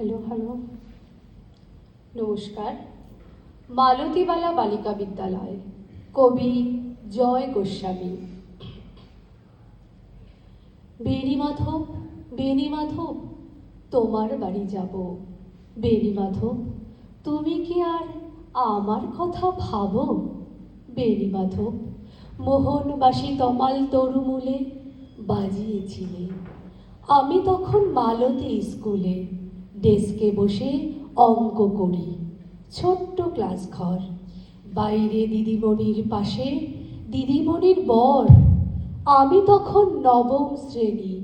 Hello hello নমস্কার। মালতীবালা বালিকা বিদ্যালয়, কবি জয় গোস্বামী। বেণীমাধব, বেণীমাধব, তোমার বাড়ি যাব। বেণীমাধব, তুমি কি আর আমার কথা ভাবো? বেণীমাধব, মোহনবাসী তমাল তরুমূলে বাজিয়েছিলে। আমি তখন মালতী স্কুলে ডেস্কে বসে অঙ্ক করি। ছোট্ট ক্লাস ঘর, বাইরে দিদিমণির পাশে দিদিমণির বর। আমি তখন নবম শ্রেণী,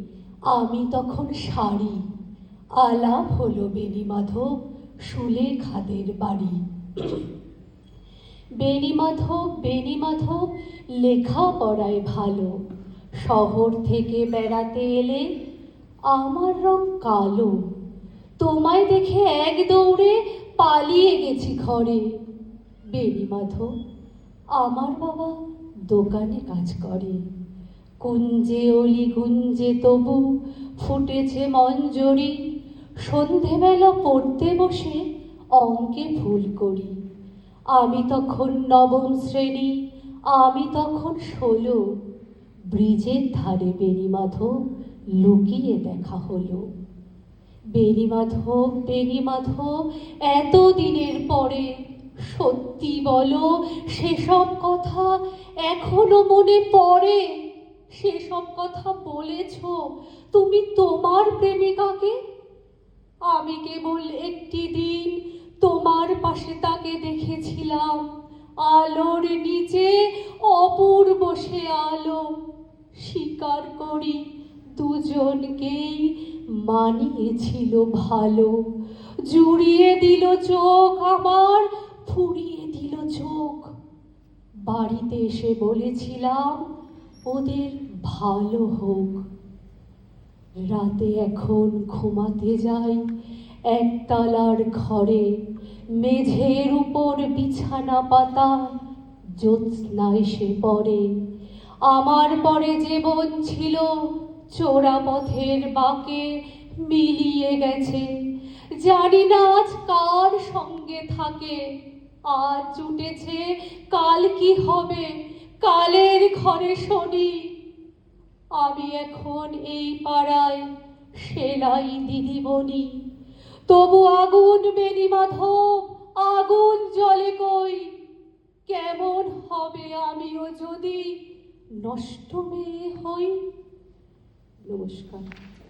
আমি তখন শাড়ি। আলাপ হলো বেণীমাধব, সুলেখাদের বাড়ি। বেণীমাধব, বেণীমাধব, লেখাপড়ায় ভালো। শহর থেকে বেড়াতে এলে আমার রং কালো। তোমায় দেখে এক দৌড়ে পালিয়ে গেছি ঘরে। বেণীমাধব, আমার বাবা দোকানে কাজ করে। কুঞ্জে অলি গুঞ্জে তবু ফুটেছে মঞ্জরি। সন্ধেবেলা পড়তে বসে অঙ্কে ভুল করি। আমি তখন নবম শ্রেণী, আমি তখন 16। ব্রিজের ধারে বেণীমাধব লুকিয়ে দেখা হলো। বেণীমাধব, বেণীমাধব, এত দিনের পরে সত্যি বলো, সেসব কথা এখনো মনে পড়ে? সেসব কথা বলেছ তুমি তোমার প্রেমিকাকে? আমি কেবল একটি দিন তোমার পাশে তাকে দেখেছিলাম, আলোর নিচে অপূর্ব সে আলো। স্বীকার করি দুজনকেই মানিয়েছিল ভালো। জুড়িয়ে দিল চোখ আমার, ফুরিয়ে দিল চোখ। বাড়িতে এসে বলেছিলাম ওদের ভালো হোক। রাতে এখন ঘুমাতে যাই একতলার ঘরে। মেঝের উপর বিছানা পাতা, জ্যোৎস্নায় সে পড়ে। আমার পরে জীবন ছিল চোরা পথের বাঁকে মিলিয়ে গেছে। জানি না আজ কার সঙ্গে থাকে। আজ জুটেছে, কাল কি হবে? কালের ঘরে শনি। আমি এখন এই পাড়ায় সেলাই দিদিমণি। তবু আগুন বেণীমাধব, আগুন জ্বলে কই। কেমন হবে আমিও যদি নষ্ট মেয়ে হই? নমস্কার।